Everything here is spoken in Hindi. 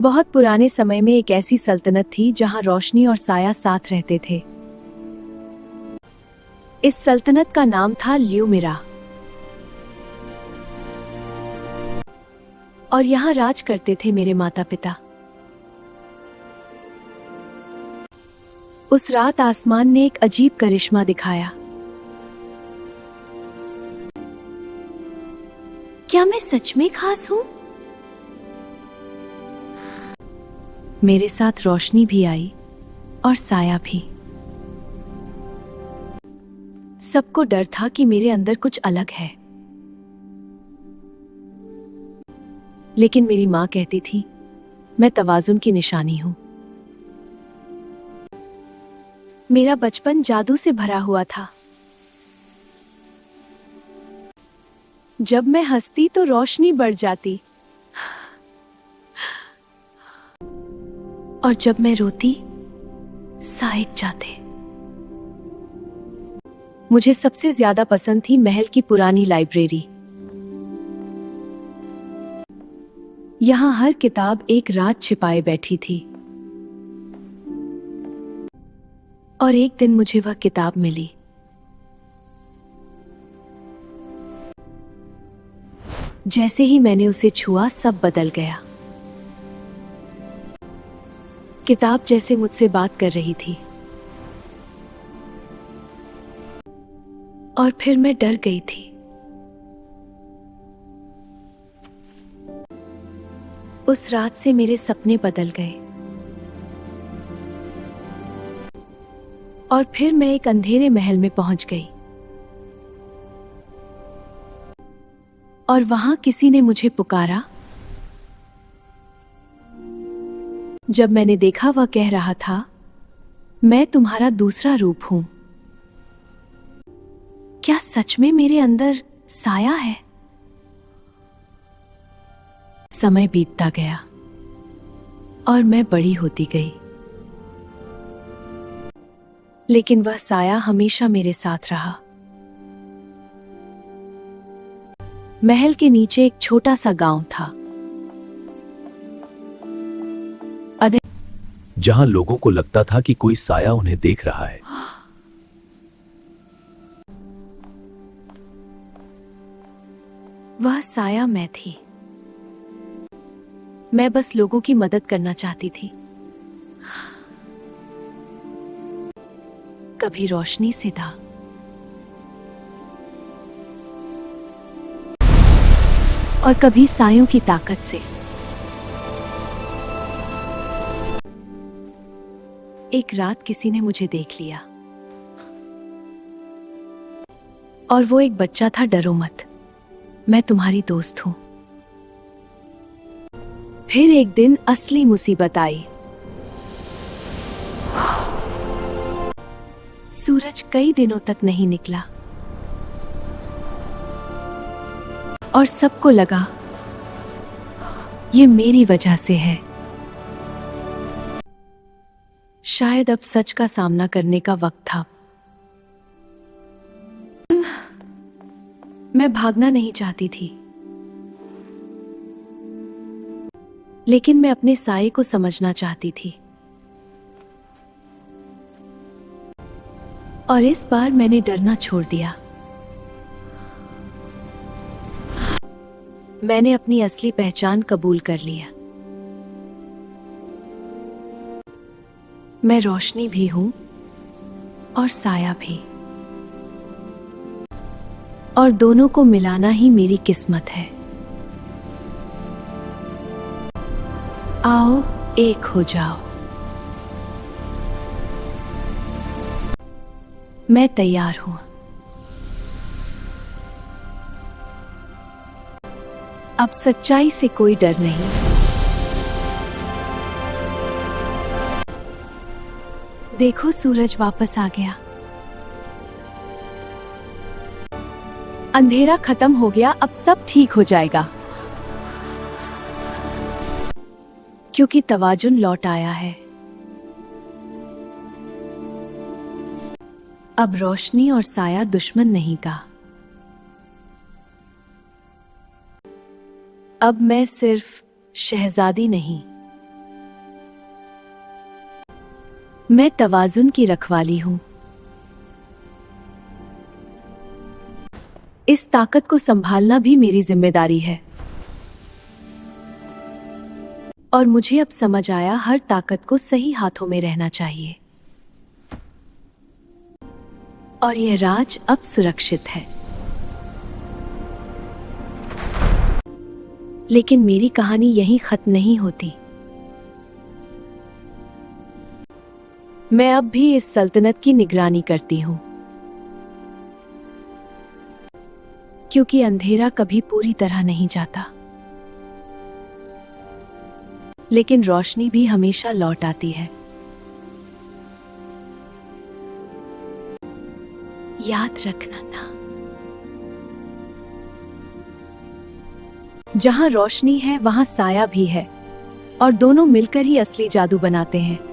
बहुत पुराने समय में एक ऐसी सल्तनत थी जहां रोशनी और साया साथ रहते थे। इस सल्तनत का नाम था ल्यूमिरा और यहां राज करते थे मेरे माता पिता। उस रात आसमान ने एक अजीब करिश्मा दिखाया। क्या मैं सच में खास हूं? मेरे साथ रोशनी भी आई और साया भी। सबको डर था कि मेरे अंदर कुछ अलग है, लेकिन मेरी मां कहती थी मैं तवाज़ुन की निशानी हूं। मेरा बचपन जादू से भरा हुआ था। जब मैं हंसती तो रोशनी बढ़ जाती और जब मैं रोती साए जाते। मुझे सबसे ज्यादा पसंद थी महल की पुरानी लाइब्रेरी। यहां हर किताब एक राज छिपाए बैठी थी और एक दिन मुझे वह किताब मिली। जैसे ही मैंने उसे छुआ सब बदल गया। किताब जैसे मुझसे बात कर रही थी और फिर मैं डर गई थी। उस रात से मेरे सपने बदल गए और फिर मैं एक अंधेरे महल में पहुंच गई और वहां किसी ने मुझे पुकारा। जब मैंने देखा वह कह रहा था, मैं तुम्हारा दूसरा रूप हूं। क्या सच में मेरे अंदर साया है? समय बीतता गया और मैं बड़ी होती गई, लेकिन वह साया हमेशा मेरे साथ रहा। महल के नीचे एक छोटा सा गांव था, जहां लोगों को लगता था कि कोई साया उन्हें देख रहा है। वह साया मैं थी। मैं बस लोगों की मदद करना चाहती थी। कभी रोशनी से था और कभी सायों की ताकत से। एक रात किसी ने मुझे देख लिया और वो एक बच्चा था। डरो मत, मैं तुम्हारी दोस्त हूं। फिर एक दिन असली मुसीबत आई। सूरज कई दिनों तक नहीं निकला और सबको लगा ये मेरी वजह से है। शायद अब सच का सामना करने का वक्त था। मैं भागना नहीं चाहती थी, लेकिन मैं अपने साये को समझना चाहती थी। और इस बार मैंने डरना छोड़ दिया। मैंने अपनी असली पहचान कबूल कर लिया। मैं रोशनी भी हूं और साया भी, और दोनों को मिलाना ही मेरी किस्मत है। आओ एक हो जाओ। मैं तैयार हूं। अब सच्चाई से कोई डर नहीं। देखो, सूरज वापस आ गया। अंधेरा खत्म हो गया। अब सब ठीक हो जाएगा, क्योंकि तवाजुन लौट आया है। अब रोशनी और साया दुश्मन नहीं का। अब मैं सिर्फ शहजादी नहीं, मैं तवाज़ुन की रखवाली हूं। इस ताकत को संभालना भी मेरी जिम्मेदारी है। और मुझे अब समझ आया, हर ताकत को सही हाथों में रहना चाहिए। और यह राज अब सुरक्षित है। लेकिन मेरी कहानी यहीं खत्म नहीं होती। मैं अब भी इस सल्तनत की निगरानी करती हूं, क्योंकि अंधेरा कभी पूरी तरह नहीं जाता, लेकिन रोशनी भी हमेशा लौट आती है। याद रखना ना, जहां रोशनी है वहां साया भी है, और दोनों मिलकर ही असली जादू बनाते हैं।